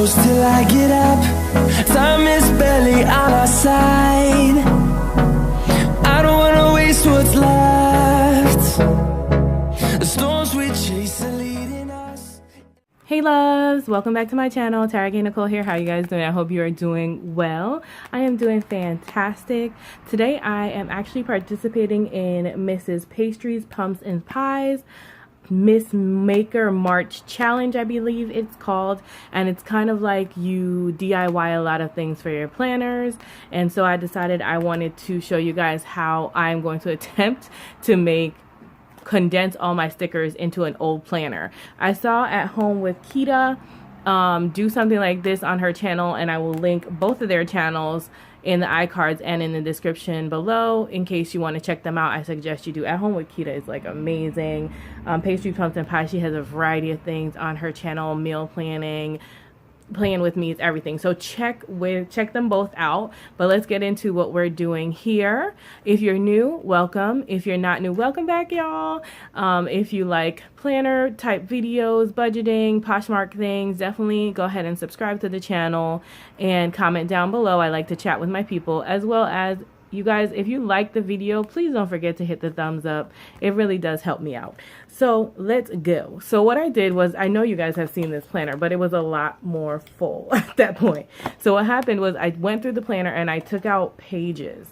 close till I get up. Time is barely on our side. I don't wanna waste what's left. The storms we chase are leading us. Hey loves, welcome back to my channel. Targaye Nicole here. How you guys doing? I hope you are doing well. I am doing fantastic. Today I am actually participating in Mrs. Pastries Pumps and Pies Miss Maker March Challenge, I believe it's called, and it's kind of like you DIY a lot of things for your planners. And so I decided I wanted to show you guys how I'm going to attempt to condense all my stickers into an old planner. I saw At Home with Quita do something like this on her channel, and I will link both of their channels in the iCards and in the description below in case you want to check them out. I suggest you do. At Home with Quita is like amazing. Pastry Pumps and Pie, she has a variety of things on her channel, meal planning, playing with me, it's everything. So check them both out. But let's get into what we're doing here. If you're new, welcome. If you're not new, welcome back, y'all. If you like planner type videos, budgeting, Poshmark things, definitely go ahead and subscribe to the channel and comment down below. I like to chat with my people, as well as you guys, if you like the video, please don't forget to hit the thumbs up. It really does help me out. So let's go. So what I did was, I know you guys have seen this planner, but it was a lot more full at that point. So what happened was I went through the planner and I took out pages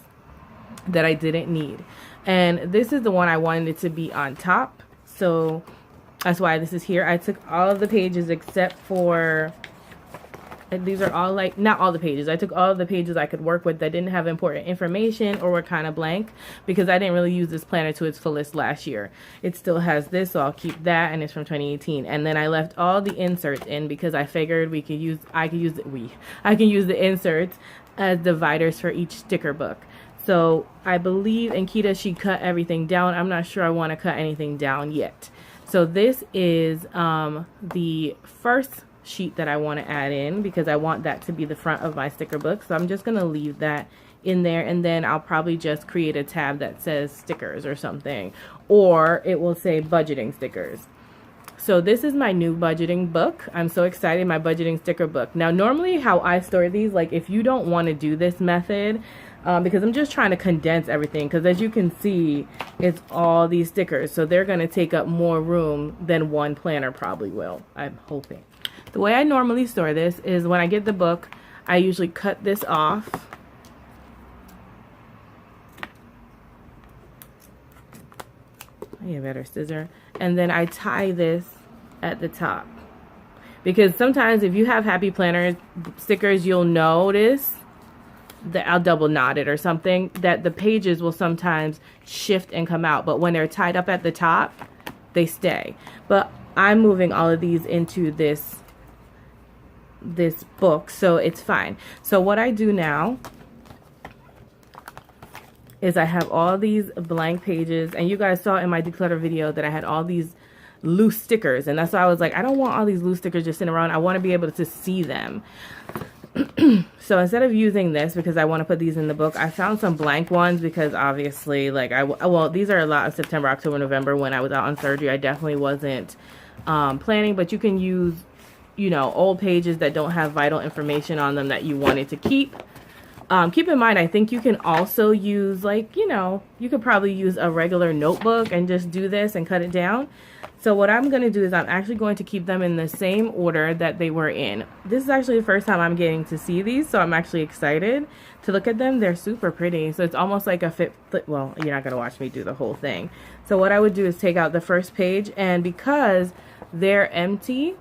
that I didn't need. And this is the one I wanted it to be on top. So that's why this is here. I took all of the pages except for, these are all like, not all the pages. I took all of the pages I could work with that didn't have important information or were kind of blank, because I didn't really use this planner to its fullest last year. It still has this, so I'll keep that, and it's from 2018. And then I left all the inserts in because I figured I can use the inserts as dividers for each sticker book. So I believe in Quita she cut everything down. I'm not sure I want to cut anything down yet. So this is the first sheet that I want to add in, because I want that to be the front of my sticker book. So I'm just going to leave that in there, and then I'll probably just create a tab that says stickers or something, or it will say budgeting stickers. So this is my new budgeting book. I'm so excited, my budgeting sticker book. Now normally how I store these, like if you don't want to do this method, because I'm just trying to condense everything, because as you can see, it's all these stickers, so they're going to take up more room than one planner probably will, I'm hoping. The way I normally store this is when I get the book, I usually cut this off. I need a better scissor. And then I tie this at the top. Because sometimes if you have Happy Planner stickers, you'll notice that I'll double knot it or something, that the pages will sometimes shift and come out. But when they're tied up at the top, they stay. But I'm moving all of these into this book, so it's fine. So what I do now is I have all these blank pages, and you guys saw in my declutter video that I had all these loose stickers, and that's why I was like, I don't want all these loose stickers just sitting around. I want to be able to see them. So instead of using this, because I want to put these in the book, I found some blank ones, because obviously, like, well, these are a lot of September, October, November. When I was out on surgery, I definitely wasn't planning, but you can use, you know, old pages that don't have vital information on them that you wanted to keep. Keep in mind, I think you can also use, like, you know, you could probably use a regular notebook and just do this and cut it down. So what I'm going to do is I'm actually going to keep them in the same order that they were in. This is actually the first time I'm getting to see these, so I'm actually excited to look at them. They're super pretty. So it's almost like a well, you're not going to watch me do the whole thing. So what I would do is take out the first page, and because they're empty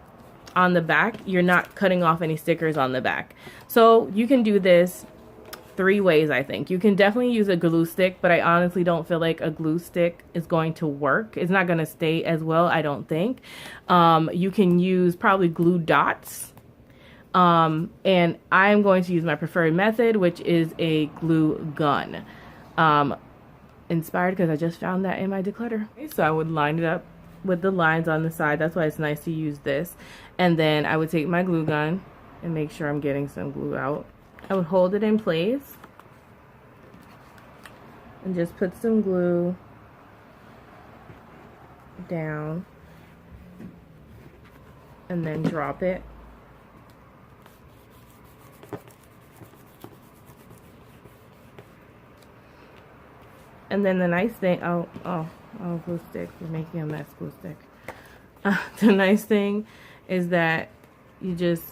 on the back, you're not cutting off any stickers on the back. So you can do this 3 ways, I think. You can definitely use a glue stick, but I honestly don't feel like a glue stick is going to work. It's not going to stay as well, I don't think. You can use probably glue dots. And I'm going to use my preferred method, which is a glue gun. Inspired because I just found that in my declutter. So I would line it up with the lines on the side. That's why it's nice to use this. And then I would take my glue gun and make sure I'm getting some glue out. I would hold it in place and just put some glue down and then drop it And then the nice thing, oh, glue stick, you're making a mess, glue stick. The nice thing is that you just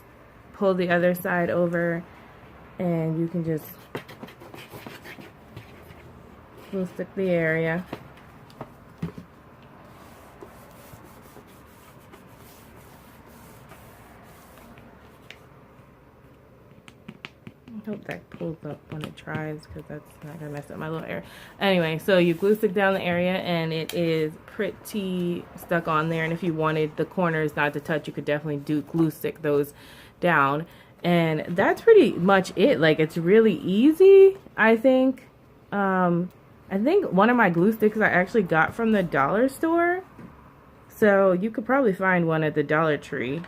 pull the other side over and you can just glue stick the area. I hope that pulls up when it tries, because that's not gonna mess up my little area. Anyway, so you glue stick down the area and it is pretty stuck on there, and if you wanted the corners not to touch, you could definitely do glue stick those down. And that's pretty much it. Like, it's really easy, I think. I think one of my glue sticks I actually got from the dollar store, so you could probably find one at the Dollar Tree,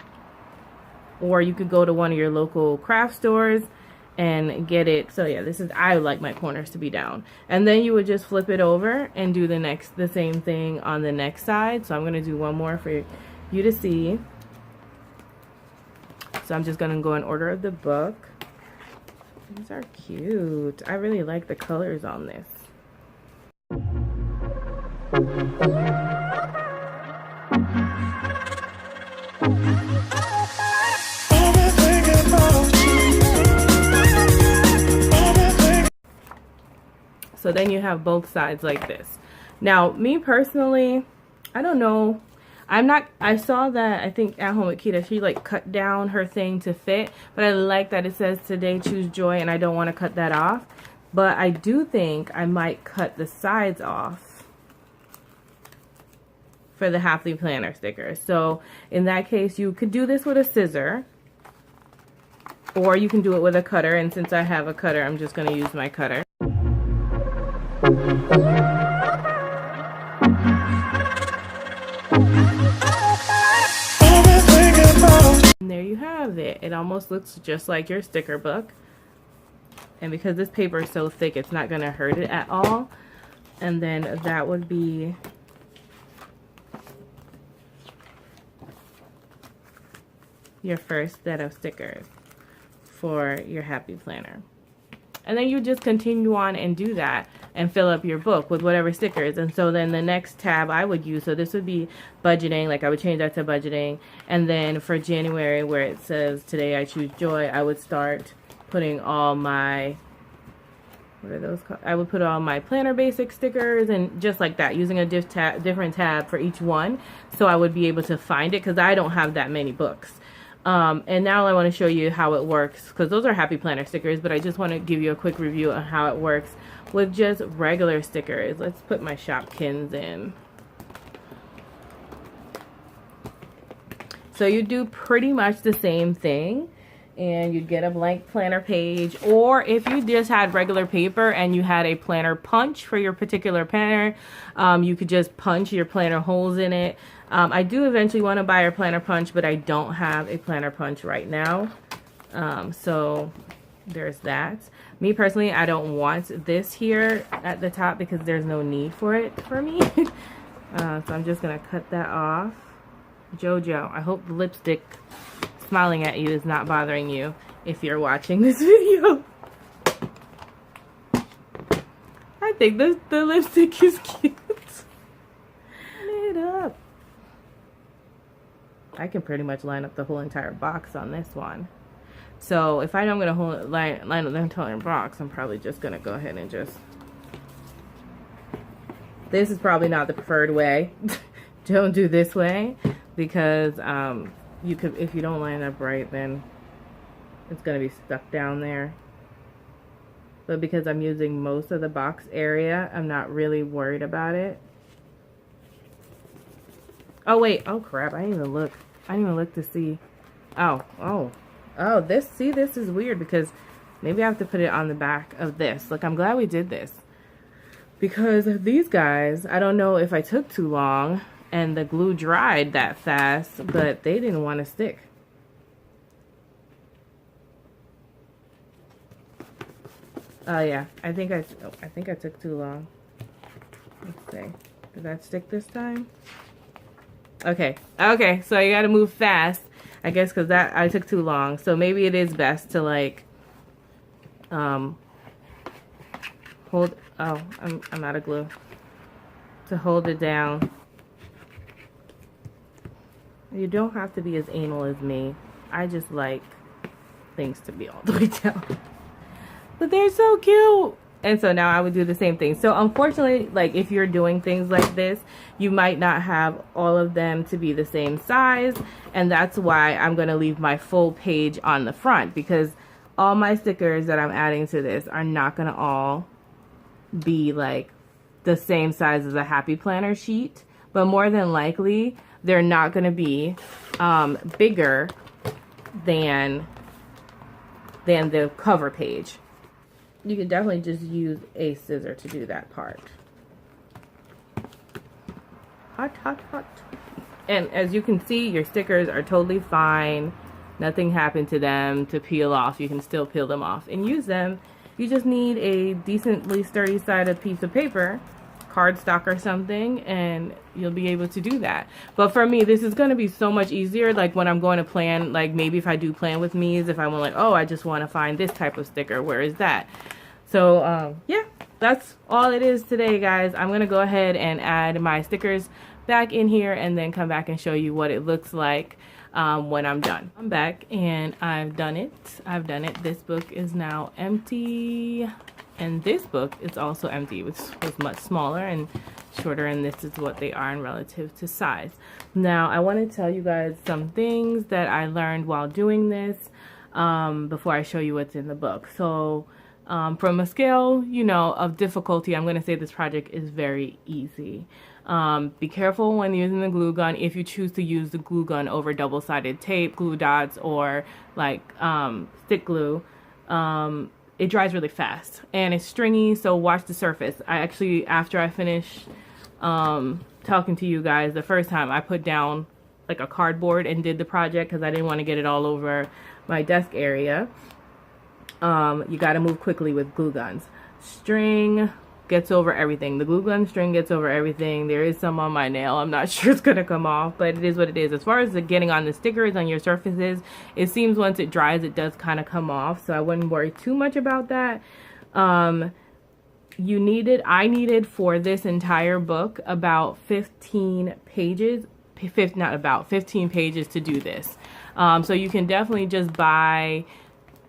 or you could go to one of your local craft stores and get it. So yeah, this is, I like my corners to be down. And then you would just flip it over and do the same thing on the next side. So I'm gonna do one more for you to see. So I'm just gonna go in order of the book. These are cute. I really like the colors on this. So then you have both sides like this. Now, me personally, I don't know. I saw that, I think at home with Quita, she like cut down her thing to fit, but I like that it says today choose joy, and I don't want to cut that off. But I do think I might cut the sides off for the Happy Planner sticker. So in that case, you could do this with a scissor, or you can do it with a cutter. And since I have a cutter, I'm just going to use my cutter. And there you have it. It almost looks just like your sticker book. And because this paper is so thick, it's not going to hurt it at all. And then that would be your first set of stickers for your Happy Planner. And then you just continue on and do that and fill up your book with whatever stickers. And so then the next tab I would use, so this would be budgeting, like I would change that to budgeting. And then for January, where it says today I choose joy, I would start putting all my, what are those called? I would put all my planner basic stickers and just like that, using a different tab for each one. So I would be able to find it, because I don't have that many books. And now I want to show you how it works, because those are Happy Planner stickers, but I just want to give you a quick review on how it works with just regular stickers. Let's put my Shopkins in. So you do pretty much the same thing, and you get a blank planner page, or if you just had regular paper and you had a planner punch for your particular planner, you could just punch your planner holes in it. I do eventually want to buy a planner punch, but I don't have a planner punch right now. So there's that. Me personally, I don't want this here at the top because there's no need for it for me. So I'm just going to cut that off. Jojo, I hope the lipstick smiling at you is not bothering you if you're watching this video. I think the lipstick is cute. Turn it up. I can pretty much line up the whole entire box on this one. So if I know I'm going to line up the entire box, I'm probably just going to go ahead and just... This is probably not the preferred way. Don't do this way, because you could, if you don't line up right, then it's going to be stuck down there. But because I'm using most of the box area, I'm not really worried about it. Oh wait, oh crap, I didn't even look. I didn't even look to see. Oh, this is weird, because maybe I have to put it on the back of this. Look, I'm glad we did this, because these guys, I don't know if I took too long and the glue dried that fast, but they didn't want to stick. Oh yeah, I think I took too long. Let's see. Did that stick this time? Okay, so you gotta move fast, I guess, because that I took too long. So maybe it is best to like hold hold, oh, I'm out of glue, to hold it down. You don't have to be as anal as me. I just like things to be all the way down. But they're so cute. And so now I would do the same thing. So unfortunately, like if you're doing things like this, you might not have all of them to be the same size. And that's why I'm going to leave my full page on the front, because all my stickers that I'm adding to this are not going to all be like the same size as a happy planner sheet. But more than likely, they're not going to be bigger than the cover page. You can definitely just use a scissor to do that part. Hot, hot, hot. And as you can see, your stickers are totally fine. Nothing happened to them to peel off. You can still peel them off and use them. You just need a decently sturdy sided piece of paper, cardstock or something, and you'll be able to do that. But for me, this is going to be so much easier, like when I'm going to plan, like maybe if I do plan with me's, if I'm like, oh, I just want to find this type of sticker, where is that? So yeah, that's all it is today, guys. I'm going to go ahead and add my stickers back in here and then come back and show you what it looks like when I'm done. I'm back and I've done it. This book is now empty. And this book is also empty, which was much smaller and shorter, and this is what they are in relative to size. Now, I want to tell you guys some things that I learned while doing this before I show you what's in the book. So, from a scale, you know, of difficulty, I'm going to say this project is very easy. Be careful when using the glue gun if you choose to use the glue gun over double-sided tape, glue dots, or like stick glue. It dries really fast and it's stringy, so watch the surface. I actually, after I finished talking to you guys the first time, I put down like a cardboard and did the project because I didn't want to get it all over my desk area. You got to move quickly with glue guns. String gets over everything. The glue gun string gets over everything. There is some on my nail. I'm not sure it's going to come off, but it is what it is. As far as the getting on the stickers on your surfaces, it seems once it dries, it does kind of come off. So I wouldn't worry too much about that. I needed for this entire book about 15 pages, 15 pages to do this. So you can definitely just buy,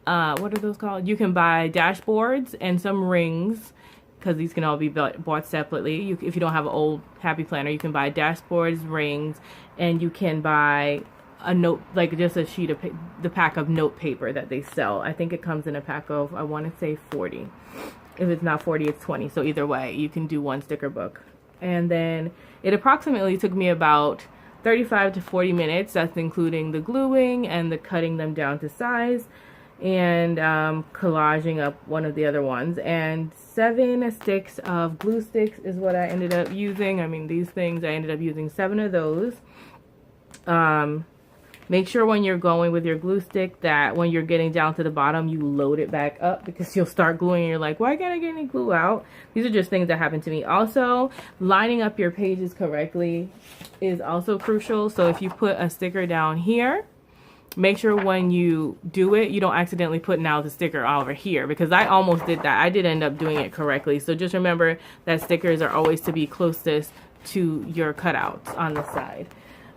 what are those called? You can buy dashboards and some rings, because these can all be bought separately. If you don't have an old happy planner, you can buy dashboards, rings, and you can buy a note, like just a sheet of the pack of note paper that they sell. I think it comes in a pack of, I want to say 40. If it's not 40, it's 20. So either way, you can do one sticker book. And then it approximately took me about 35 to 40 minutes. That's including the gluing and the cutting them down to size, and collaging up one of the other ones. And 7 sticks of glue sticks is what I ended up using. I mean, these things, I ended up using 7 of those. Make sure when you're going with your glue stick that when you're getting down to the bottom, you load it back up, because you'll start gluing and you're like, why can't I get any glue out? These are just things that happen to me. Also, lining up your pages correctly is also crucial. So if you put a sticker down here, make sure when you do it, you don't accidentally put now the sticker over here, because I almost did that. I did end up doing it correctly. So just remember that stickers are always to be closest to your cutouts on the side.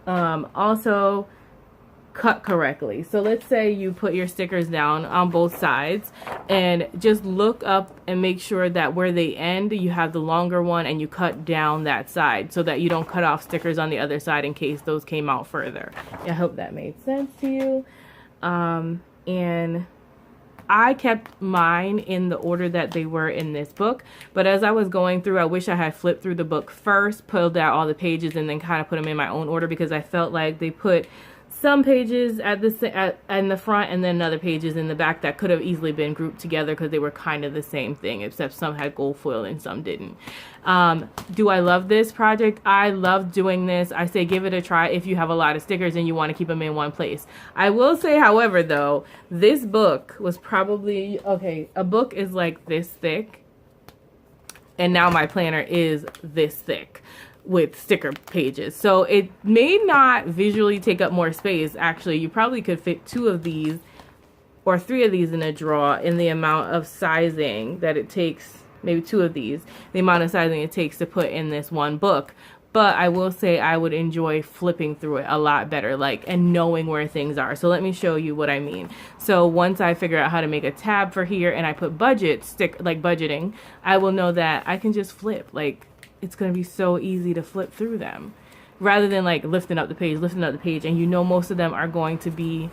Also, cut correctly. So let's say you put your stickers down on both sides, and just look up and make sure that where they end, you have the longer one and you cut down that side, so that you don't cut off stickers on the other side in case those came out further. I hope that made sense to you. And I kept mine in the order that they were in this book, but as I was going through, I wish I had flipped through the book first, pulled out all the pages, and then kind of put them in my own order, because I felt like they put some pages in the front and then other pages in the back that could have easily been grouped together, because they were kind of the same thing, except some had gold foil and some didn't. Do I love this project? I love doing this. I say give it a try if you have a lot of stickers and you want to keep them in one place. I will say, however, though, this book was probably, okay, a book is like this thick, and now my planner is this thick with sticker pages. So it may not visually take up more space. Actually, you probably could fit 2 of these or 3 of these in a drawer in the amount of sizing that it takes maybe 2 of these, the amount of sizing it takes to put in this one book. But I will say I would enjoy flipping through it a lot better, like, and knowing where things are. So let me show you what I mean. So once I figure out how to make a tab for here and I put budgeting, I will know that I can just flip. Like, it's going to be so easy to flip through them rather than like lifting up the page, and you know most of them are going to be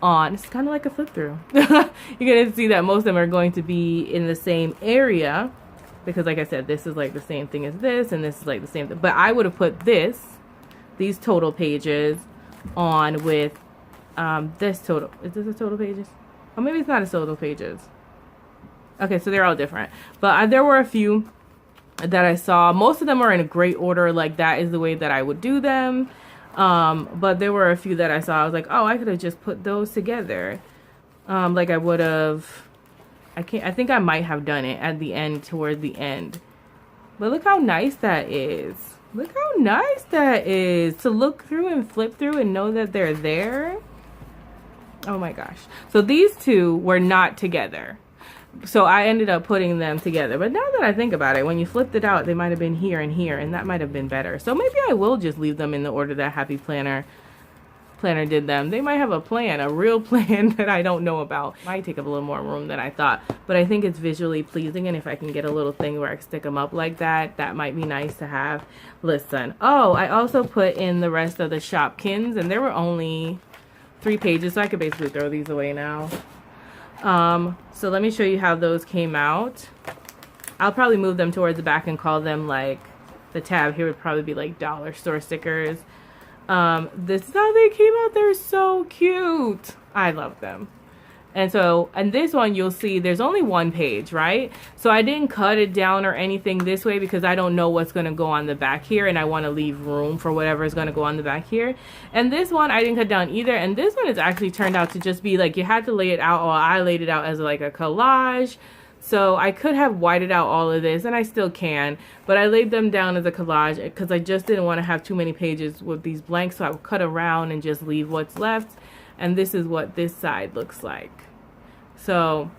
on. It's kind of like a flip through. You're going to see that most of them are going to be in the same area. Because like I said, this is like the same thing as this, and this is like the same thing. But I would have put these total pages on with this total. Is this a total pages? Oh, maybe it's not a total pages. Okay, so they're all different. But there were a few that I saw. Most of them are in a great order. Like, that is the way that I would do them. But there were a few that I saw. I was like, oh, I could have just put those together. Like I would have... I think I might have done it at the end, toward the end. But look how nice that is. Look how nice that is. To look through and flip through and know that they're there. Oh my gosh. So these 2 were not together. So I ended up putting them together. But now that I think about it, when you flipped it out, they might have been here and here, and that might have been better. So maybe I will just leave them in the order that Happy Planner did them. They might have a plan, a real plan that I don't know about. Might take up a little more room than I thought, but I think it's visually pleasing, and if I can get a little thing where I stick them up like that, that might be nice to have. Listen, oh, I also put in the rest of the Shopkins, and there were only 3 pages, so I could basically throw these away now. So let me show you how those came out. I'll probably move them towards the back and call them, like, the tab here would probably be like dollar store stickers. This is how they came out. They're so cute. I love them. And so, and this one you'll see there's only 1 page, right? So I didn't cut it down or anything this way because I don't know what's going to go on the back here, and I want to leave room for whatever is going to go on the back here. And this one I didn't cut down either, and this one is actually turned out to just be like, you had to lay it out, or I laid it out as like a collage. So I could have whited out all of this, and I still can, but I laid them down as a collage because I just didn't want to have too many pages with these blanks, so I would cut around and just leave what's left. And this is what this side looks like. So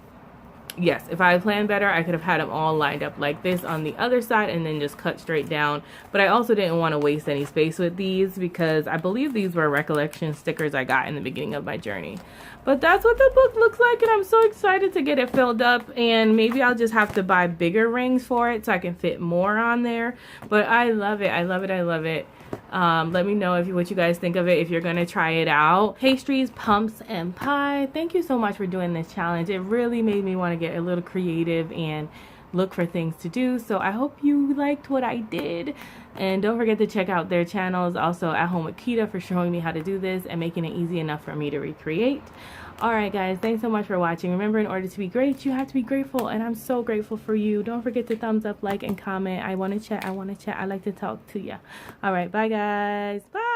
yes, if I had planned better, I could have had them all lined up like this on the other side and then just cut straight down. But I also didn't want to waste any space with these because I believe these were recollection stickers I got in the beginning of my journey. But that's what the book looks like, and I'm so excited to get it filled up, and maybe I'll just have to buy bigger rings for it so I can fit more on there. But I love it. I love it. I love it. Let me know what you guys think of it, if you're gonna try it out. Pastries, Pumps, and Pie, thank you so much for doing this challenge. It really made me want to get a little creative and look for things to do. So I hope you liked what I did, and don't forget to check out their channels, also At Home with Quita, for showing me how to do this and making it easy enough for me to recreate. Alright guys, thanks so much for watching. Remember, in order to be great, you have to be grateful, and I'm so grateful for you. Don't forget to thumbs up, like, and comment. I want to chat. I like to talk to you. Alright, bye guys. Bye.